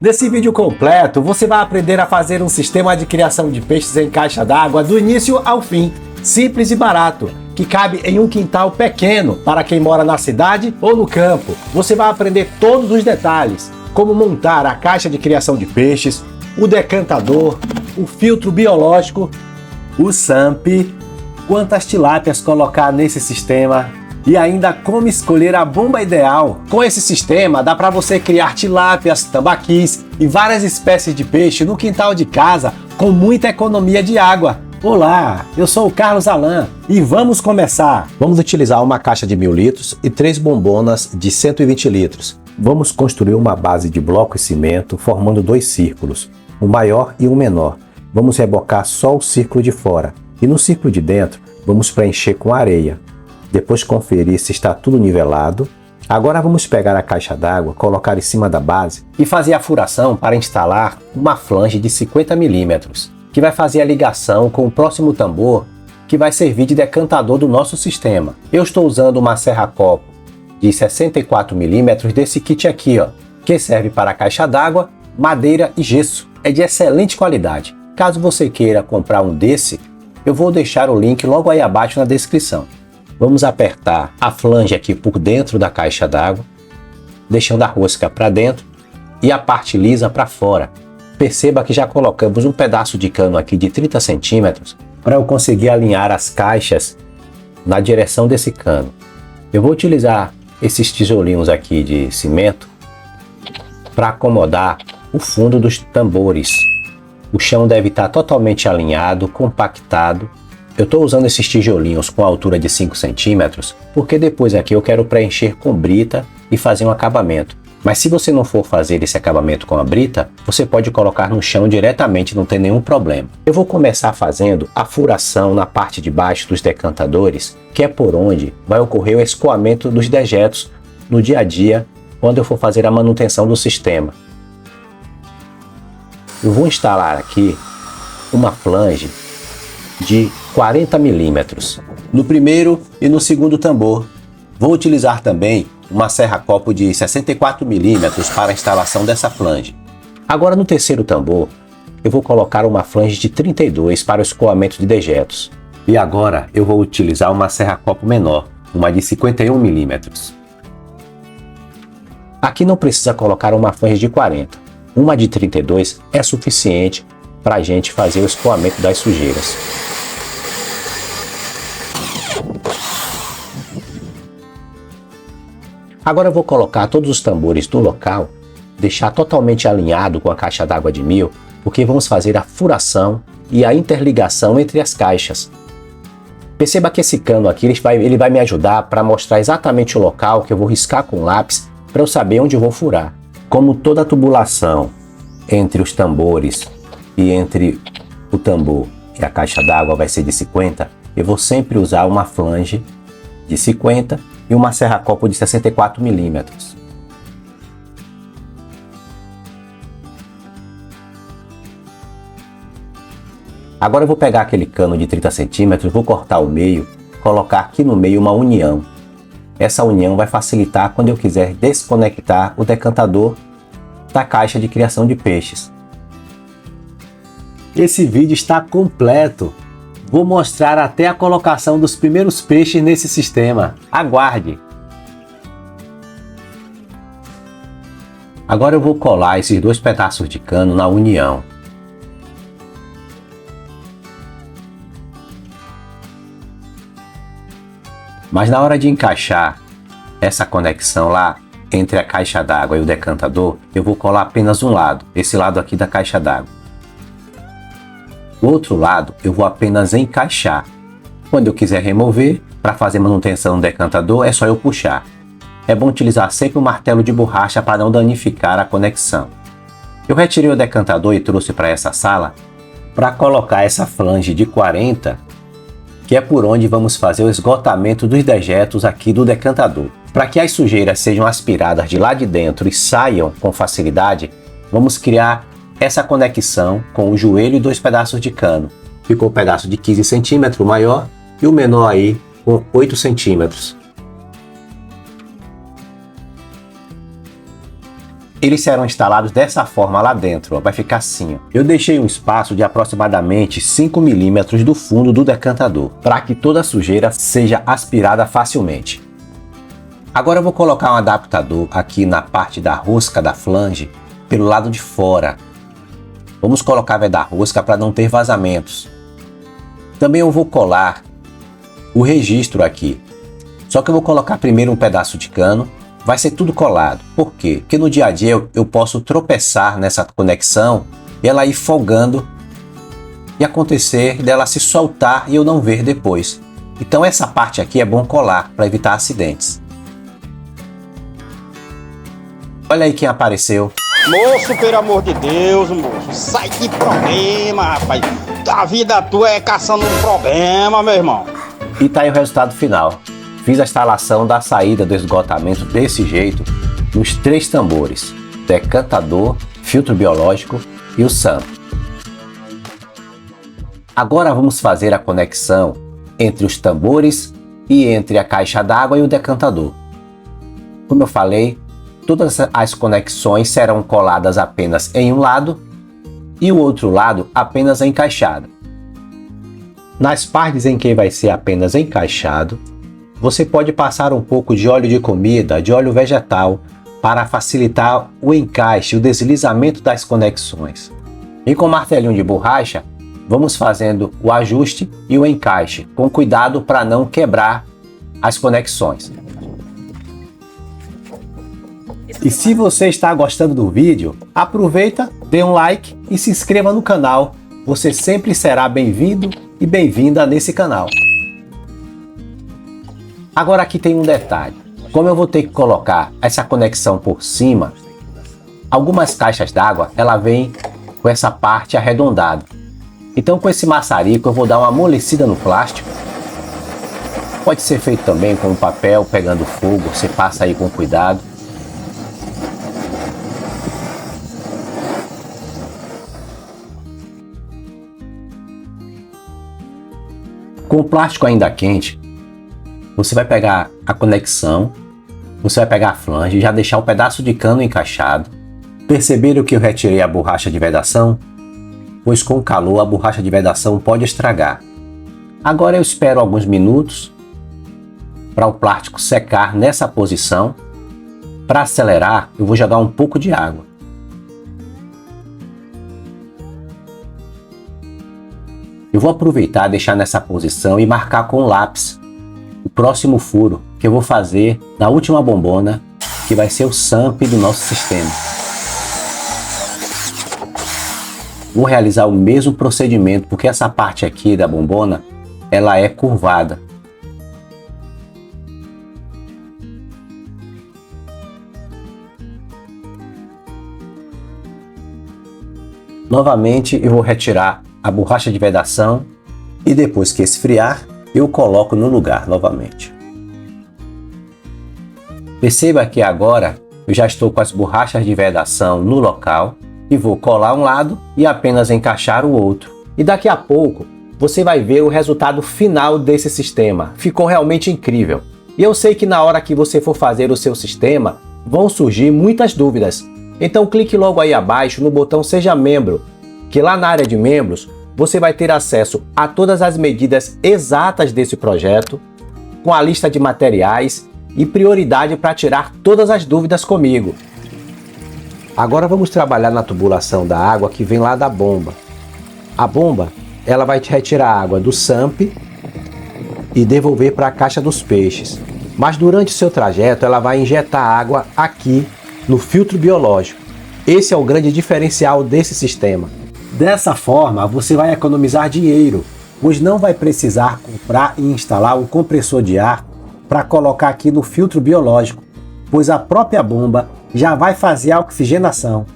Nesse vídeo completo, você vai aprender a fazer um sistema de criação de peixes em caixa d'água do início ao fim, simples e barato, que cabe em um quintal pequeno para quem mora na cidade ou no campo. Você vai aprender todos os detalhes, como montar a caixa de criação de peixes, o decantador, o filtro biológico, o SAMP, quantas tilápias colocar nesse sistema e ainda como escolher a bomba ideal. Com esse sistema dá para você criar tilápias, tambaquis e várias espécies de peixe no quintal de casa com muita economia de água. Olá, eu sou o Carlos Alan e vamos começar! Vamos utilizar uma caixa de 1000 litros e 3 bombonas de 120 litros. Vamos construir uma base de bloco e cimento formando 2 círculos, um maior e um menor. Vamos rebocar só o círculo de fora e no círculo de dentro vamos preencher com areia. Depois conferir se está tudo nivelado. Agora vamos pegar a caixa d'água, colocar em cima da base e fazer a furação para instalar uma flange de 50 mm, que vai fazer a ligação com o próximo tambor que vai servir de decantador do nosso sistema. Eu estou usando uma serra-copo de 64 mm desse kit aqui, que serve para caixa d'água, madeira e gesso. É de excelente qualidade. Caso você queira comprar um desse, eu vou deixar o link logo aí abaixo na descrição. Vamos apertar a flange aqui por dentro da caixa d'água, deixando a rosca para dentro e a parte lisa para fora. Perceba que já colocamos um pedaço de cano aqui de 30 centímetros para eu conseguir alinhar as caixas na direção desse cano. Eu vou utilizar esses tijolinhos aqui de cimento para acomodar o fundo dos tambores. O chão deve estar totalmente alinhado, compactado. Eu estou usando esses tijolinhos com altura de 5 centímetros porque depois aqui eu quero preencher com brita e fazer um acabamento. Mas se você não for fazer esse acabamento com a brita, você pode colocar no chão diretamente, não tem nenhum problema. Eu vou começar fazendo a furação na parte de baixo dos decantadores, que é por onde vai ocorrer o escoamento dos dejetos no dia a dia, quando eu for fazer a manutenção do sistema. Eu vou instalar aqui uma flange de 40 mm no primeiro e no segundo tambor. Vou utilizar também uma serra-copo de 64 mm para a instalação dessa flange. Agora no terceiro tambor, eu vou colocar uma flange de 32 para o escoamento de dejetos. E agora eu vou utilizar uma serra-copo menor, uma de 51 mm. Aqui não precisa colocar uma flange de 40. Uma de 32 é suficiente para a gente fazer o escoamento das sujeiras. Agora eu vou colocar todos os tambores no local, deixar totalmente alinhado com a caixa d'água de 1000, porque vamos fazer a furação e a interligação entre as caixas. Perceba que esse cano aqui ele vai me ajudar para mostrar exatamente o local que eu vou riscar com lápis para eu saber onde eu vou furar. Como toda a tubulação entre os tambores e entre o tambor e a caixa d'água vai ser de 50, eu vou sempre usar uma flange de 50 e uma serra-copo de 64 mm. Agora eu vou pegar aquele cano de 30 centímetros, vou cortar o meio, colocar aqui no meio uma união. Essa união vai facilitar quando eu quiser desconectar o decantador da caixa de criação de peixes. Esse vídeo está completo. Vou mostrar até a colocação dos primeiros peixes nesse sistema. Aguarde! Agora eu vou colar esses 2 pedaços de cano na união. Mas na hora de encaixar essa conexão lá entre a caixa d'água e o decantador, eu vou colar apenas um lado, esse lado aqui da caixa d'água. O outro lado eu vou apenas encaixar. Quando eu quiser remover, para fazer manutenção no decantador, é só eu puxar. É bom utilizar sempre um martelo de borracha para não danificar a conexão. Eu retirei o decantador e trouxe para essa sala para colocar essa flange de 40, que é por onde vamos fazer o esgotamento dos dejetos aqui do decantador. Para que as sujeiras sejam aspiradas de lá de dentro e saiam com facilidade, vamos criar essa conexão com o joelho e 2 pedaços de cano. Ficou um pedaço de 15 centímetros maior e o menor aí com 8 centímetros. Eles serão instalados dessa forma lá dentro, ó, vai ficar assim. Ó. Eu deixei um espaço de aproximadamente 5 milímetros do fundo do decantador, para que toda a sujeira seja aspirada facilmente. Agora eu vou colocar um adaptador aqui na parte da rosca da flange, pelo lado de fora. Vamos colocar veda-rosca para não ter vazamentos. Também eu vou colar o registro aqui. Só que eu vou colocar primeiro um pedaço de cano. Vai ser tudo colado. Por quê? Porque no dia a dia eu posso tropeçar nessa conexão e ela ir folgando e acontecer dela se soltar e eu não ver depois. Então essa parte aqui é bom colar para evitar acidentes. Olha aí quem apareceu. Moço, pelo amor de Deus, moço, sai de problema, rapaz. A vida tua é caçando um problema, meu irmão. E tá aí o resultado final. Fiz a instalação da saída do esgotamento desse jeito nos 3 tambores: decantador, filtro biológico e o SAMP. Agora vamos fazer a conexão entre os tambores e entre a caixa d'água e o decantador. Como eu falei, todas as conexões serão coladas apenas em um lado e o outro lado apenas encaixado. Nas partes em que vai ser apenas encaixado, você pode passar um pouco de óleo de comida, de óleo vegetal, para facilitar o encaixe, o deslizamento das conexões. E com o martelinho de borracha, vamos fazendo o ajuste e o encaixe, com cuidado para não quebrar as conexões. E se você está gostando do vídeo, aproveita, dê um like e se inscreva no canal. Você sempre será bem-vindo e bem-vinda nesse canal. Agora aqui tem um detalhe. Como eu vou ter que colocar essa conexão por cima, algumas caixas d'água ela vem com essa parte arredondada. Então com esse maçarico eu vou dar uma amolecida no plástico. Pode ser feito também com o papel pegando fogo, você passa aí com cuidado. Com o plástico ainda quente, você vai pegar a conexão, você vai pegar a flange e já deixar o pedaço de cano encaixado. Perceberam que eu retirei a borracha de vedação? Pois com o calor a borracha de vedação pode estragar. Agora eu espero alguns minutos para o plástico secar nessa posição. Para acelerar, eu vou jogar um pouco de água. Eu vou aproveitar e deixar nessa posição e marcar com lápis o próximo furo que eu vou fazer na última bombona, que vai ser o SAMP do nosso sistema. Vou realizar o mesmo procedimento, porque essa parte aqui da bombona, ela é curvada. Novamente eu vou retirar a borracha de vedação e depois que esfriar, eu coloco no lugar novamente. Perceba que agora eu já estou com as borrachas de vedação no local e vou colar um lado e apenas encaixar o outro. E daqui a pouco você vai ver o resultado final desse sistema. Ficou realmente incrível. E eu sei que na hora que você for fazer o seu sistema, vão surgir muitas dúvidas. Então clique logo aí abaixo no botão Seja Membro, que lá na área de membros você vai ter acesso a todas as medidas exatas desse projeto, com a lista de materiais e prioridade para tirar todas as dúvidas comigo. Agora vamos trabalhar na tubulação da água que vem lá da bomba. A bomba, ela vai te retirar a água do SAMP e devolver para a caixa dos peixes. Mas durante o seu trajeto, ela vai injetar água aqui no filtro biológico. Esse é o grande diferencial desse sistema. Dessa forma, você vai economizar dinheiro, pois não vai precisar comprar e instalar um compressor de ar para colocar aqui no filtro biológico, pois a própria bomba já vai fazer a oxigenação.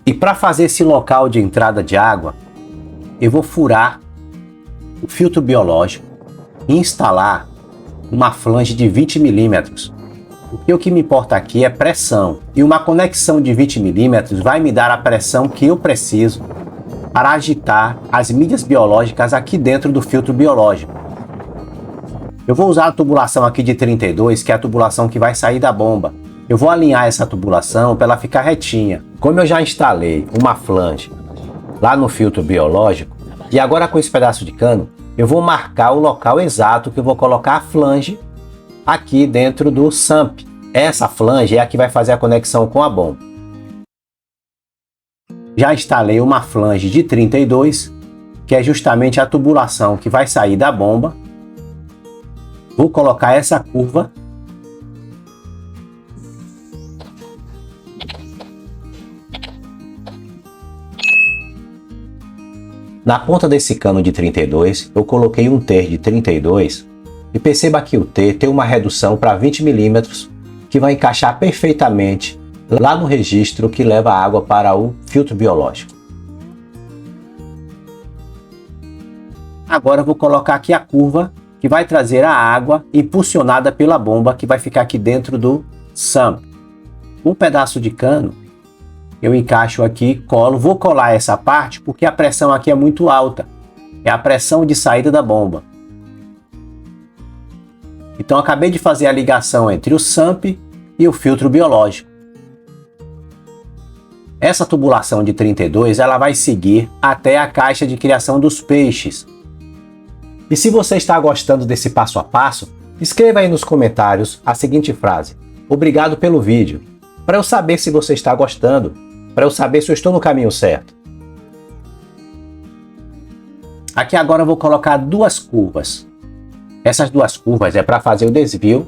E para fazer esse local de entrada de água, eu vou furar o filtro biológico e instalar uma flange de 20 milímetros. Porque o que me importa aqui é pressão, e uma conexão de 20 milímetros vai me dar a pressão que eu preciso para agitar as mídias biológicas aqui dentro do filtro biológico. Eu vou usar a tubulação aqui de 32, que é a tubulação que vai sair da bomba. eu vou alinhar essa tubulação para ela ficar retinha. Como eu já instalei uma flange lá no filtro biológico, e agora com esse pedaço de cano, eu vou marcar o local exato que eu vou colocar a flange aqui dentro do sump. Essa flange é a que vai fazer a conexão com a bomba. Já instalei uma flange de 32, que é justamente a tubulação que vai sair da bomba. Vou colocar essa curva. Na ponta desse cano de 32, eu coloquei um T de 32 e perceba que o T tem uma redução para 20 milímetros que vai encaixar perfeitamente lá no registro que leva a água para o filtro biológico. Agora eu vou colocar aqui a curva que vai trazer a água impulsionada pela bomba que vai ficar aqui dentro do sump. Um pedaço de cano eu encaixo aqui, colo, vou colar essa parte porque a pressão aqui é muito alta. É a pressão de saída da bomba. Então acabei de fazer a ligação entre o sump e o filtro biológico. Essa tubulação de 32 ela vai seguir até a caixa de criação dos peixes. E se você está gostando desse passo a passo, escreva aí nos comentários a seguinte frase: obrigado pelo vídeo, para eu saber se você está gostando, para eu saber se eu estou no caminho certo. Aqui agora eu vou colocar duas curvas. Essas duas curvas é para fazer o desvio,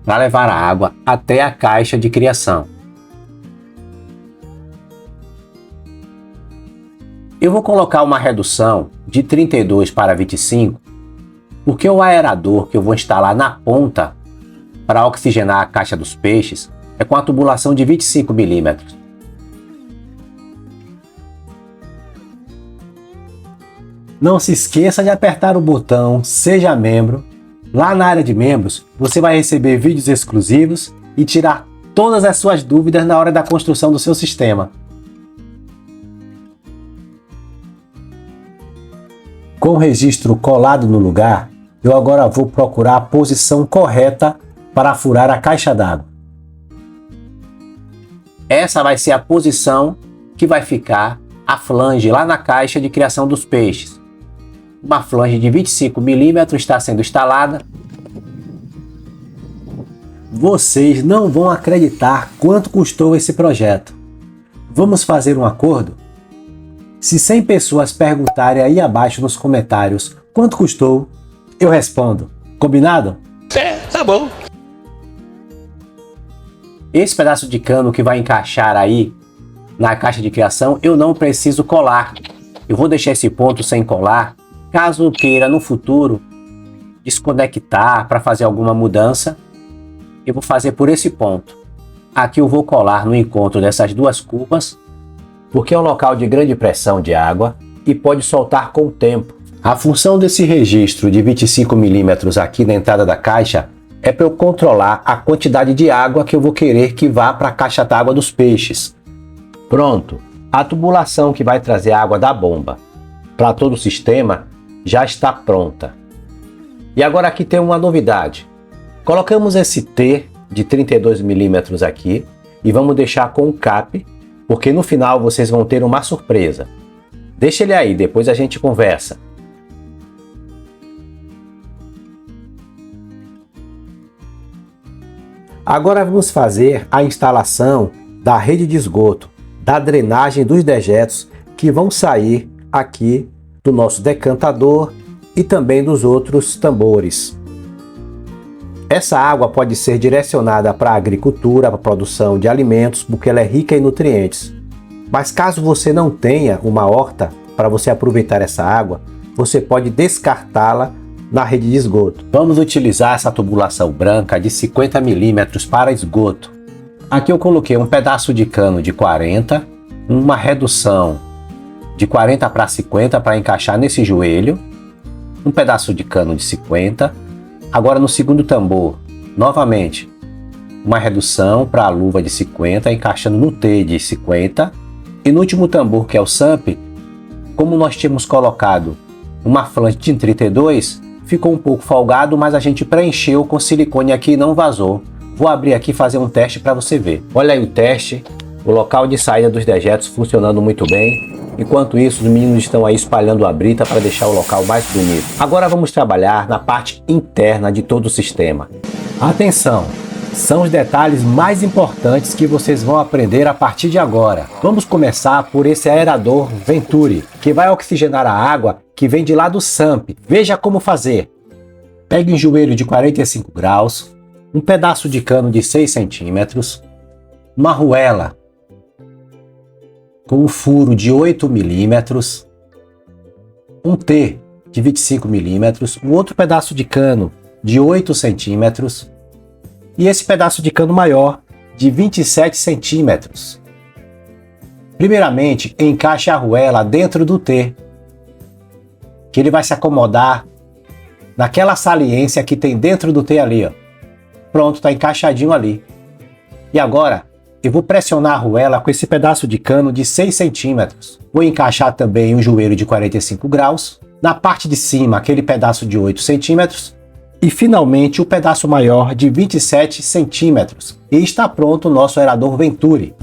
para levar a água até a caixa de criação. Eu vou colocar uma redução de 32 para 25, porque o aerador que eu vou instalar na ponta para oxigenar a caixa dos peixes é com a tubulação de 25 milímetros. Não se esqueça de apertar o botão Seja Membro. Lá na área de membros, você vai receber vídeos exclusivos e tirar todas as suas dúvidas na hora da construção do seu sistema. Com o registro colado no lugar, eu agora vou procurar a posição correta para furar a caixa d'água. Essa vai ser a posição que vai ficar a flange lá na caixa de criação dos peixes. Uma flange de 25 milímetros está sendo instalada. Vocês não vão acreditar quanto custou esse projeto. Vamos fazer um acordo? Se 100 pessoas perguntarem aí abaixo nos comentários quanto custou, eu respondo. Combinado? É, tá bom. Esse pedaço de cano que vai encaixar aí na caixa de criação, eu não preciso colar. Eu vou deixar esse ponto sem colar, caso queira no futuro desconectar para fazer alguma mudança, eu vou fazer por esse ponto. Aqui eu vou colar no encontro dessas duas curvas, porque é um local de grande pressão de água e pode soltar com o tempo. A função desse registro de 25 milímetros aqui na entrada da caixa é para eu controlar a quantidade de água que eu vou querer que vá para a caixa d'água dos peixes. Pronto, a tubulação que vai trazer a água da bomba para todo o sistema já está pronta. E agora aqui tem uma novidade. Colocamos esse T de 32 milímetros aqui e vamos deixar com o cap, porque no final vocês vão ter uma surpresa. Deixa ele aí, depois a gente conversa. Agora vamos fazer a instalação da rede de esgoto, da drenagem dos dejetos que vão sair aqui do nosso decantador e também dos outros tambores. Essa água pode ser direcionada para a agricultura, para a produção de alimentos, porque ela é rica em nutrientes. Mas caso você não tenha uma horta para você aproveitar essa água, você pode descartá-la na rede de esgoto. Vamos utilizar essa tubulação branca de 50 milímetros para esgoto. Aqui eu coloquei um pedaço de cano de 40, uma redução de 40 para 50 para encaixar nesse joelho, um pedaço de cano de 50. Agora no segundo tambor, novamente, uma redução para a luva de 50, encaixando no T de 50. E no último tambor, que é o sump, como nós tínhamos colocado uma flange de 32, ficou um pouco folgado, mas a gente preencheu com silicone aqui e não vazou. Vou abrir aqui e fazer um teste para você ver. Olha aí o teste, o local de saída dos dejetos funcionando muito bem. Enquanto isso, os meninos estão aí espalhando a brita para deixar o local mais bonito. Agora vamos trabalhar na parte interna de todo o sistema. Atenção! São os detalhes mais importantes que vocês vão aprender a partir de agora. Vamos começar por esse aerador Venturi, que vai oxigenar a água que vem de lá do SAMP. Veja como fazer. Pegue um joelho de 45 graus, um pedaço de cano de 6 centímetros, uma arruela com um furo de 8 milímetros, um T de 25 milímetros, um outro pedaço de cano de 8 centímetros e esse pedaço de cano maior de 27 centímetros. Primeiramente, encaixe a arruela dentro do T, que ele vai se acomodar naquela saliência que tem dentro do T ali, ó. Pronto, está encaixadinho ali. E agora, eu vou pressionar a arruela com esse pedaço de cano de 6 centímetros. Vou encaixar também um joelho de 45 graus. Na parte de cima, aquele pedaço de 8 centímetros. E finalmente o pedaço maior de 27 centímetros. E está pronto o nosso aerador Venturi.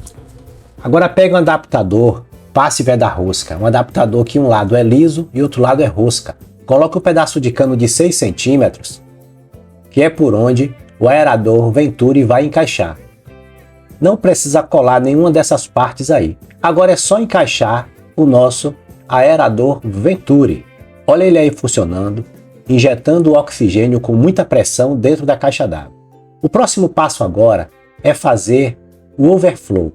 Agora pega um adaptador, passe veda-rosca. Um adaptador que um lado é liso e outro lado é rosca. Coloque o pedaço de cano de 6 centímetros, que é por onde o aerador Venturi vai encaixar. Não precisa colar nenhuma dessas partes aí. Agora é só encaixar o nosso aerador Venturi. Olha ele aí funcionando, injetando o oxigênio com muita pressão dentro da caixa d'água. O próximo passo agora é fazer o overflow.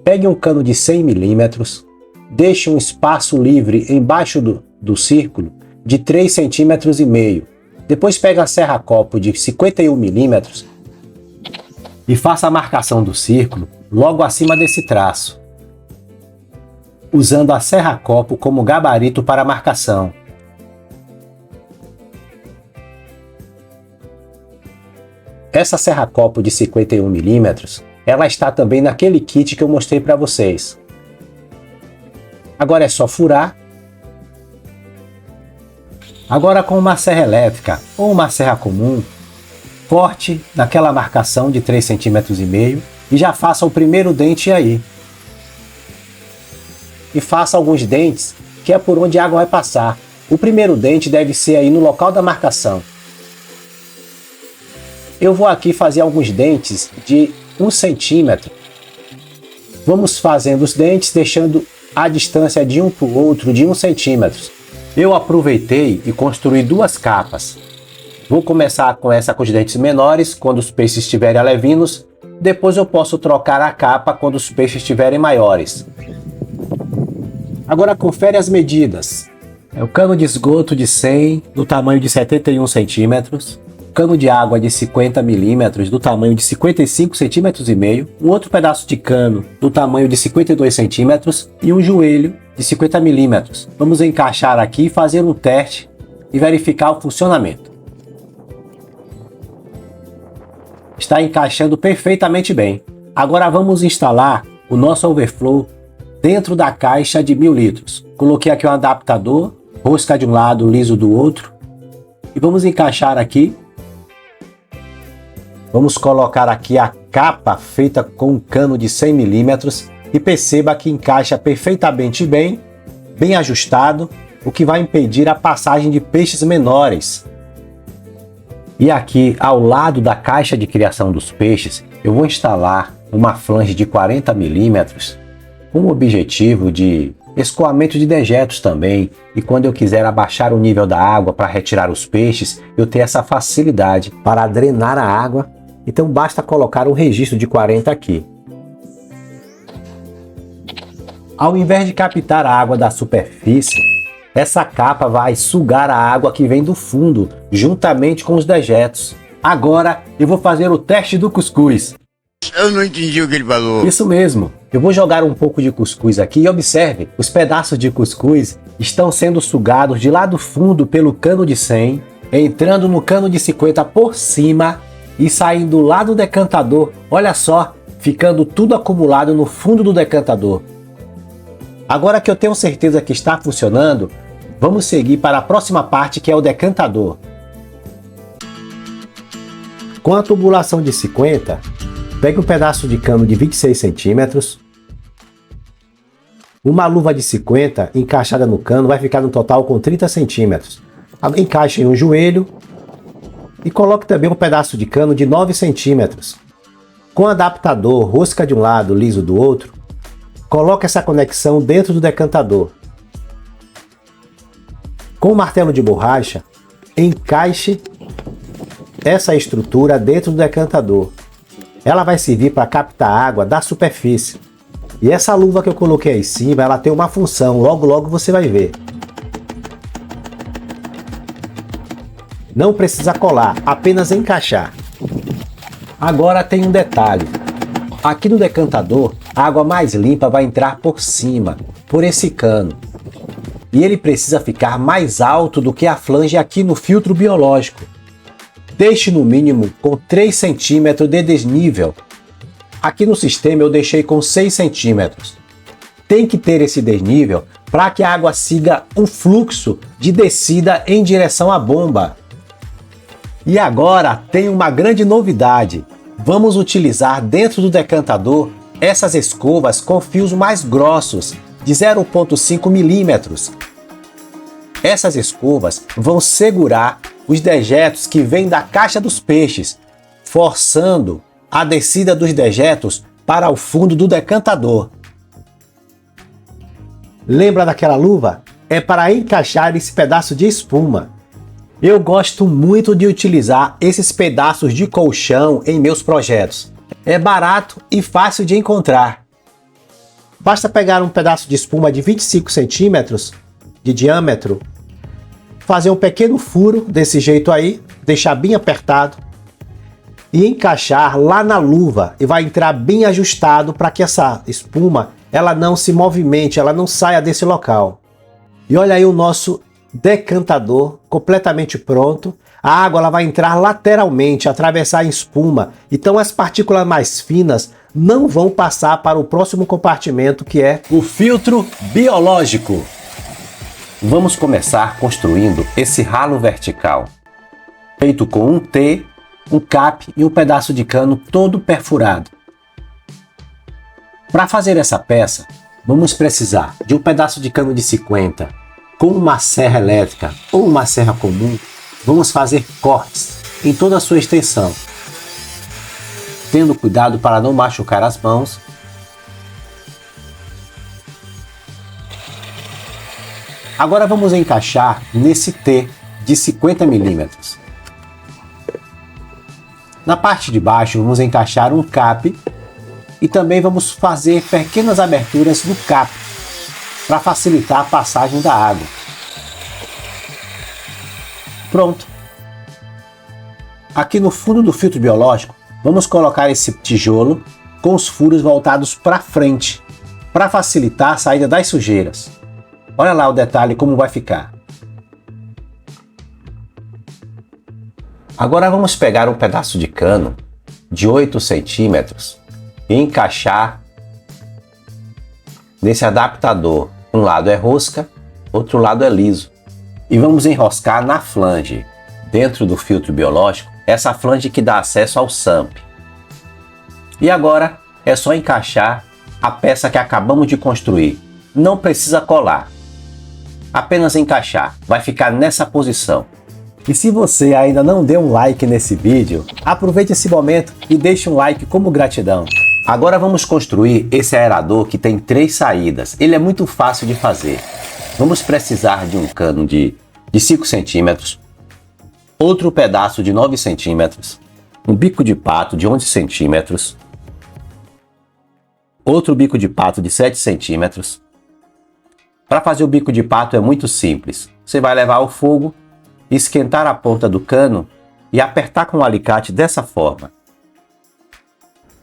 Pegue um cano de 100 milímetros, deixe um espaço livre embaixo do círculo de 3,5 centímetros. Depois pega a serra-copo de 51 milímetros e faça a marcação do círculo logo acima desse traço, usando a serra-copo como gabarito para a marcação. Essa serra-copo de 51 milímetros, ela está também naquele kit que eu mostrei para vocês. Agora é só furar. Agora com uma serra elétrica ou uma serra comum, corte naquela marcação de 3,5 centímetros e já faça o primeiro dente aí. E faça alguns dentes, que é por onde a água vai passar. O primeiro dente deve ser aí no local da marcação. Eu vou aqui fazer alguns dentes de 1 centímetro. Vamos fazendo os dentes, deixando a distância de um para o outro de 1 centímetro. Eu aproveitei e construí duas capas. Vou começar com essa com os dentes menores, quando os peixes estiverem alevinos. Depois eu posso trocar a capa quando os peixes estiverem maiores. Agora confere as medidas. É o cano de esgoto de 100, do tamanho de 71 centímetros. Cano de água de 50 milímetros, do tamanho de 55 centímetros e meio. Um outro pedaço de cano, do tamanho de 52 centímetros. E um joelho de 50 milímetros. Vamos encaixar aqui e fazer um teste e verificar o funcionamento. Está encaixando perfeitamente bem. Agora vamos instalar o nosso overflow dentro da caixa de 1000 litros. Coloquei aqui um adaptador, rosca de um lado, liso do outro. E vamos encaixar aqui. Vamos colocar aqui a capa feita com um cano de 100 milímetros e perceba que encaixa perfeitamente bem, bem ajustado, o que vai impedir a passagem de peixes menores. E aqui ao lado da caixa de criação dos peixes, eu vou instalar uma flange de 40 milímetros com o objetivo de escoamento de dejetos também, e quando eu quiser abaixar o nível da água para retirar os peixes, eu ter essa facilidade para drenar a água. Então basta colocar um registro de 40 aqui. Ao invés de captar a água da superfície, essa capa vai sugar a água que vem do fundo, juntamente com os dejetos. Agora eu vou fazer o teste do cuscuz. Eu não entendi o que ele falou. Isso mesmo. Eu vou jogar um pouco de cuscuz aqui e observe, os pedaços de cuscuz estão sendo sugados de lá do fundo pelo cano de 100, entrando no cano de 50 por cima e saindo lá do decantador. Olha só, ficando tudo acumulado no fundo do decantador. Agora que eu tenho certeza que está funcionando, vamos seguir para a próxima parte, que é o decantador. Com a tubulação de 50, pegue um pedaço de cano de 26 centímetros, uma luva de 50 encaixada no cano vai ficar no total com 30 centímetros. Encaixe em um joelho e coloque também um pedaço de cano de 9 centímetros. Com adaptador, rosca de um lado, liso do outro, coloque essa conexão dentro do decantador. Com o martelo de borracha, encaixe essa estrutura dentro do decantador. Ela vai servir para captar água da superfície. E essa luva que eu coloquei aí em cima, ela tem uma função, logo você vai ver. Não precisa colar, apenas encaixar. Agora tem um detalhe. Aqui no decantador, a água mais limpa vai entrar por cima, por esse cano. E ele precisa ficar mais alto do que a flange aqui no filtro biológico. Deixe no mínimo com 3 centímetros de desnível. Aqui no sistema eu deixei com 6 centímetros. Tem que ter esse desnível para que a água siga um fluxo de descida em direção à bomba. E agora tem uma grande novidade. Vamos utilizar dentro do decantador essas escovas com fios mais grossos, de 0,5 milímetros. Essas escovas vão segurar os dejetos que vêm da caixa dos peixes, forçando a descida dos dejetos para o fundo do decantador. Lembra daquela luva? É para encaixar esse pedaço de espuma. Eu gosto muito de utilizar esses pedaços de colchão em meus projetos. É barato e fácil de encontrar. Basta pegar um pedaço de espuma de 25 centímetros de diâmetro, fazer um pequeno furo desse jeito aí, deixar bem apertado e encaixar lá na luva e vai entrar bem ajustado para que essa espuma ela não se movimente, ela não saia desse local. E olha aí o nosso decantador completamente pronto. A água ela vai entrar lateralmente, atravessar a espuma, então as partículas mais finas não vão passar para o próximo compartimento, que é o filtro biológico. Vamos começar construindo esse ralo vertical, feito com um T, um cap e um pedaço de cano todo perfurado. Para fazer essa peça, vamos precisar de um pedaço de cano de 50 com uma serra elétrica ou uma serra comum. Vamos fazer cortes em toda a sua extensão, tendo cuidado para não machucar as mãos. Agora vamos encaixar nesse T de 50 milímetros. Na parte de baixo vamos encaixar um cap e também vamos fazer pequenas aberturas no cap para facilitar a passagem da água. Pronto! Aqui no fundo do filtro biológico vamos colocar esse tijolo com os furos voltados para frente para facilitar a saída das sujeiras. Olha lá o detalhe como vai ficar. Agora vamos pegar um pedaço de cano de 8 centímetros e encaixar nesse adaptador. Um lado é rosca, outro lado é liso. E vamos enroscar na flange, dentro do filtro biológico, essa flange que dá acesso ao SAMP. E agora é só encaixar a peça que acabamos de construir. Não precisa colar. Apenas encaixar, vai ficar nessa posição. E se você ainda não deu um like nesse vídeo, aproveite esse momento e deixe um like como gratidão. Agora vamos construir esse aerador que tem 3 saídas. Ele é muito fácil de fazer. Vamos precisar de um cano de 5 centímetros, outro pedaço de 9 centímetros, um bico de pato de 11 centímetros, outro bico de pato de 7 centímetros. Para fazer o bico de pato é muito simples. Você vai levar ao fogo, esquentar a ponta do cano e apertar com o alicate dessa forma.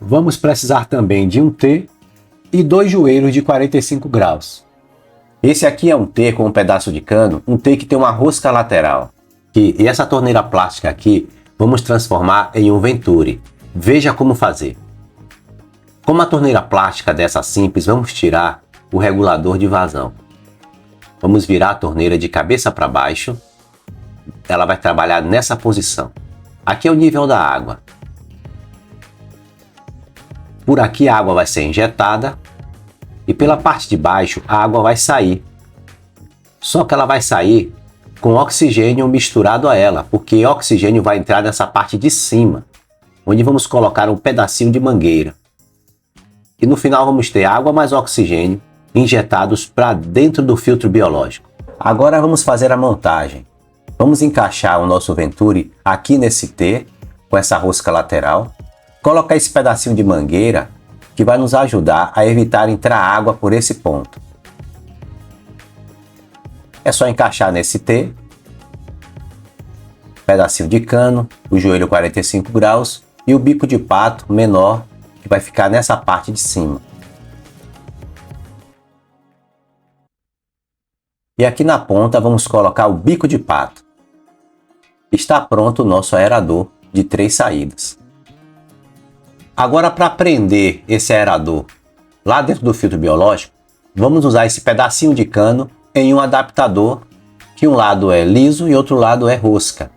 Vamos precisar também de um T e 2 joelhos de 45 graus. Esse aqui é um T com um pedaço de cano, um T que tem uma rosca lateral. E essa torneira plástica aqui vamos transformar em um Venturi. Veja como fazer. Com uma torneira plástica dessa simples, vamos tirar o regulador de vazão. Vamos virar a torneira de cabeça para baixo. Ela vai trabalhar nessa posição. Aqui é o nível da água. Por aqui a água vai ser injetada e pela parte de baixo a água vai sair. Só que ela vai sair com oxigênio misturado a ela, porque oxigênio vai entrar nessa parte de cima, onde vamos colocar um pedacinho de mangueira. E no final vamos ter água mais oxigênio injetados para dentro do filtro biológico. Agora vamos fazer a montagem. Vamos encaixar o nosso Venturi aqui nesse T, com essa rosca lateral. Colocar esse pedacinho de mangueira que vai nos ajudar a evitar entrar água por esse ponto. É só encaixar nesse T, pedacinho de cano, o joelho 45 graus e o bico de pato menor que vai ficar nessa parte de cima. E aqui na ponta vamos colocar o bico de pato. Está pronto o nosso aerador de 3 saídas. Agora, para prender esse aerador lá dentro do filtro biológico, vamos usar esse pedacinho de cano em um adaptador que um lado é liso e outro lado é rosca.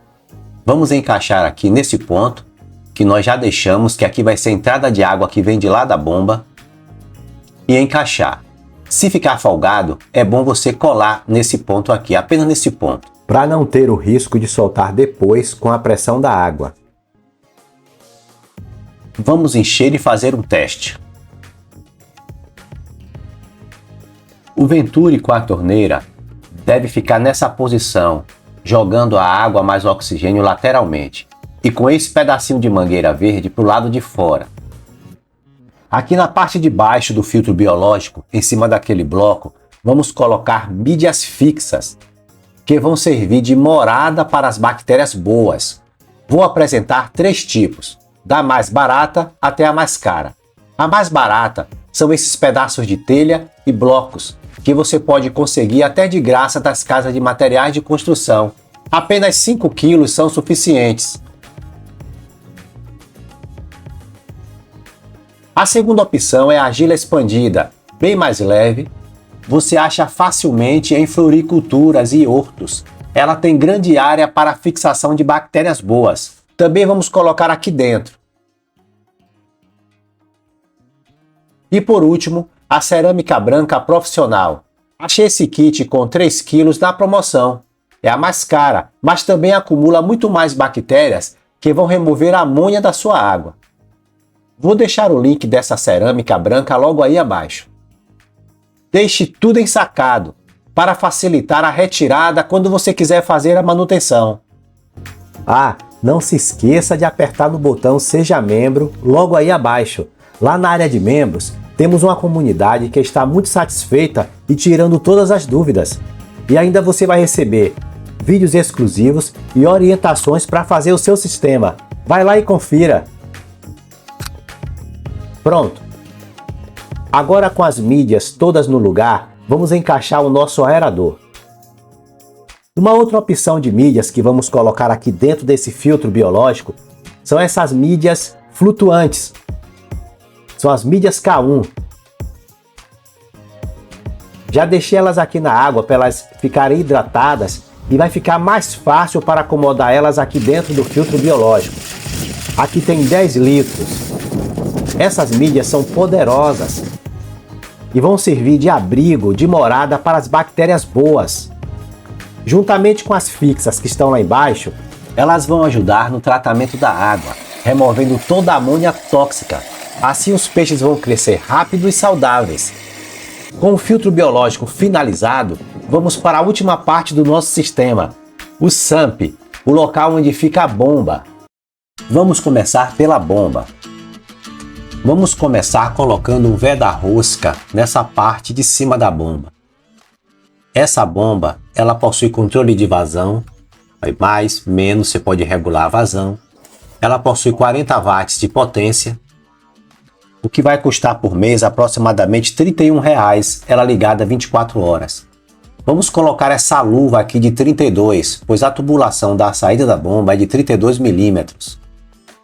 Vamos encaixar aqui nesse ponto que nós já deixamos, que aqui vai ser a entrada de água que vem de lá da bomba, e encaixar. Se ficar folgado, é bom você colar nesse ponto aqui, apenas nesse ponto, para não ter o risco de soltar depois com a pressão da água. Vamos encher e fazer um teste. O Venturi com a torneira deve ficar nessa posição, jogando a água mais oxigênio lateralmente e com esse pedacinho de mangueira verde para o lado de fora. Aqui na parte de baixo do filtro biológico, em cima daquele bloco, vamos colocar mídias fixas que vão servir de morada para as bactérias boas. Vou apresentar 3 tipos, da mais barata até a mais cara. A mais barata são esses pedaços de telha e blocos que você pode conseguir até de graça das casas de materiais de construção. Apenas 5 quilos são suficientes. A segunda opção é a argila expandida, bem mais leve. Você acha facilmente em floriculturas e hortos. Ela tem grande área para fixação de bactérias boas. Também vamos colocar aqui dentro. E por último, a cerâmica branca profissional. Achei esse kit com 3 kg na promoção. É a mais cara, mas também acumula muito mais bactérias que vão remover a amônia da sua água. Vou deixar o link dessa cerâmica branca logo aí abaixo. Deixe tudo ensacado, para facilitar a retirada quando você quiser fazer a manutenção. Ah, não se esqueça de apertar no botão Seja Membro logo aí abaixo. Lá na área de membros, temos uma comunidade que está muito satisfeita e tirando todas as dúvidas. E ainda você vai receber vídeos exclusivos e orientações para fazer o seu sistema. Vai lá e confira. Pronto! Agora, com as mídias todas no lugar, vamos encaixar o nosso aerador. Uma outra opção de mídias que vamos colocar aqui dentro desse filtro biológico são essas mídias flutuantes. São as mídias K1. Já deixei elas aqui na água para elas ficarem hidratadas e vai ficar mais fácil para acomodar elas aqui dentro do filtro biológico. Aqui tem 10 litros. Essas mídias são poderosas e vão servir de abrigo, de morada para as bactérias boas. Juntamente com as fixas que estão lá embaixo, elas vão ajudar no tratamento da água, removendo toda a amônia tóxica. Assim os peixes vão crescer rápido e saudáveis. Com o filtro biológico finalizado, vamos para a última parte do nosso sistema, o SAMP, o local onde fica a bomba. Vamos começar pela bomba. Vamos começar colocando um veda-rosca nessa parte de cima da bomba. Essa bomba, ela possui controle de vazão, mais, menos, você pode regular a vazão. Ela possui 40 watts de potência, o que vai custar por mês aproximadamente R$ 31,00, ela ligada 24 horas. Vamos colocar essa luva aqui de 32, pois a tubulação da saída da bomba é de 32 milímetros.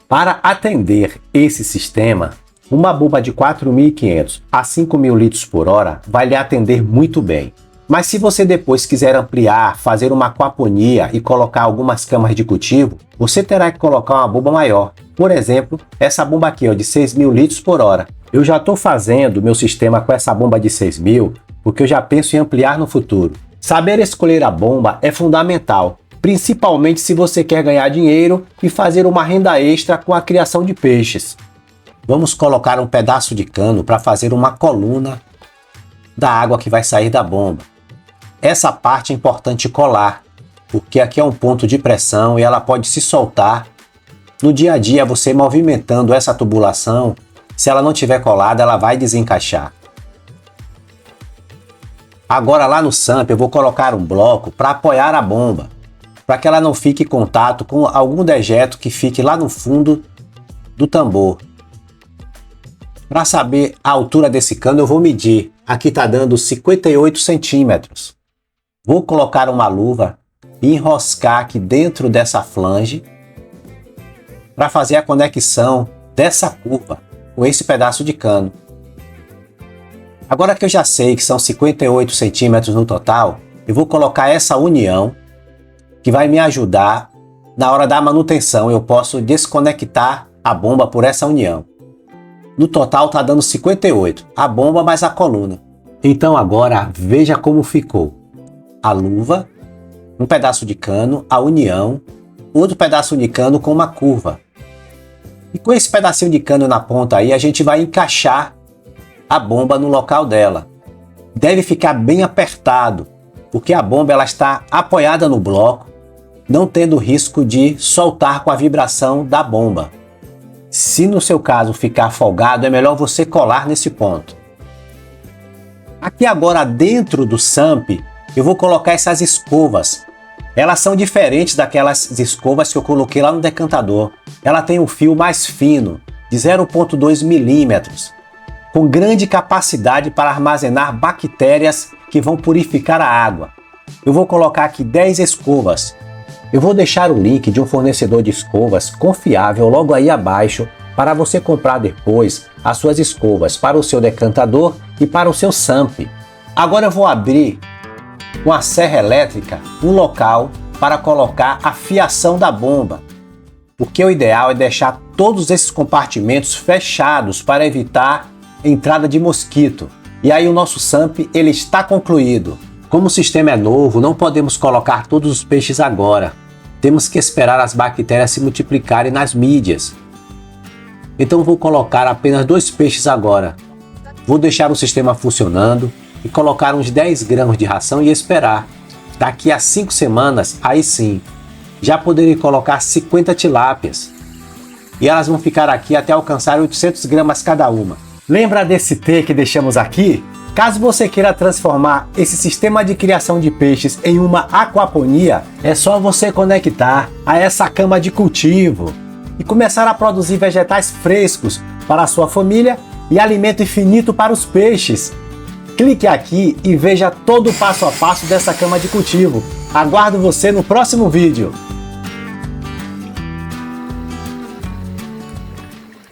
Para atender esse sistema, uma bomba de 4.500 a 5.000 litros por hora vai lhe atender muito bem. Mas se você depois quiser ampliar, fazer uma aquaponia e colocar algumas camas de cultivo, você terá que colocar uma bomba maior. Por exemplo, essa bomba aqui, ó, de 6.000 litros por hora. Eu já estou fazendo meu sistema com essa bomba de 6.000, porque eu já penso em ampliar no futuro. Saber escolher a bomba é fundamental, principalmente se você quer ganhar dinheiro e fazer uma renda extra com a criação de peixes. Vamos colocar um pedaço de cano para fazer uma coluna da água que vai sair da bomba. Essa parte é importante colar, porque aqui é um ponto de pressão e ela pode se soltar. No dia a dia, você movimentando essa tubulação, se ela não estiver colada, ela vai desencaixar. Agora lá no SAMP eu vou colocar um bloco para apoiar a bomba, para que ela não fique em contato com algum dejeto que fique lá no fundo do tambor. Para saber a altura desse cano eu vou medir. Aqui está dando 58 centímetros. Vou colocar uma luva e enroscar aqui dentro dessa flange para fazer a conexão dessa curva com esse pedaço de cano. Agora que eu já sei que são 58 centímetros no total, eu vou colocar essa união que vai me ajudar na hora da manutenção. Eu posso desconectar a bomba por essa união. No total está dando 58, a bomba mais a coluna. Então agora veja como ficou. A luva, um pedaço de cano, a união, outro pedaço de cano com uma curva. E com esse pedacinho de cano na ponta aí, a gente vai encaixar a bomba no local dela. Deve ficar bem apertado, porque a bomba ela está apoiada no bloco, não tendo risco de soltar com a vibração da bomba. Se no seu caso ficar folgado, é melhor você colar nesse ponto. Aqui agora dentro do SAMP, eu vou colocar essas escovas. Elas são diferentes daquelas escovas que eu coloquei lá no decantador. Ela tem um fio mais fino, de 0,2 milímetros, com grande capacidade para armazenar bactérias que vão purificar a água. Eu vou colocar aqui 10 escovas. Eu vou deixar o link de um fornecedor de escovas confiável logo aí abaixo para você comprar depois as suas escovas para o seu decantador e para o seu SAMP. Agora eu vou abrir com a serra elétrica um local para colocar a fiação da bomba, porque o ideal é deixar todos esses compartimentos fechados para evitar entrada de mosquito. E aí o nosso SAMP ele está concluído. Como o sistema é novo, não podemos colocar todos os peixes agora. Temos que esperar as bactérias se multiplicarem nas mídias. Então vou colocar apenas 2 peixes agora. Vou deixar o sistema funcionando e colocar uns 10 gramas de ração e esperar. Daqui a 5 semanas, aí sim, já poderei colocar 50 tilápias. E elas vão ficar aqui até alcançar 800 gramas cada uma. Lembra desse T que deixamos aqui? Caso você queira transformar esse sistema de criação de peixes em uma aquaponia, é só você conectar a essa cama de cultivo e começar a produzir vegetais frescos para a sua família e alimento infinito para os peixes. Clique aqui e veja todo o passo a passo dessa cama de cultivo. Aguardo você no próximo vídeo.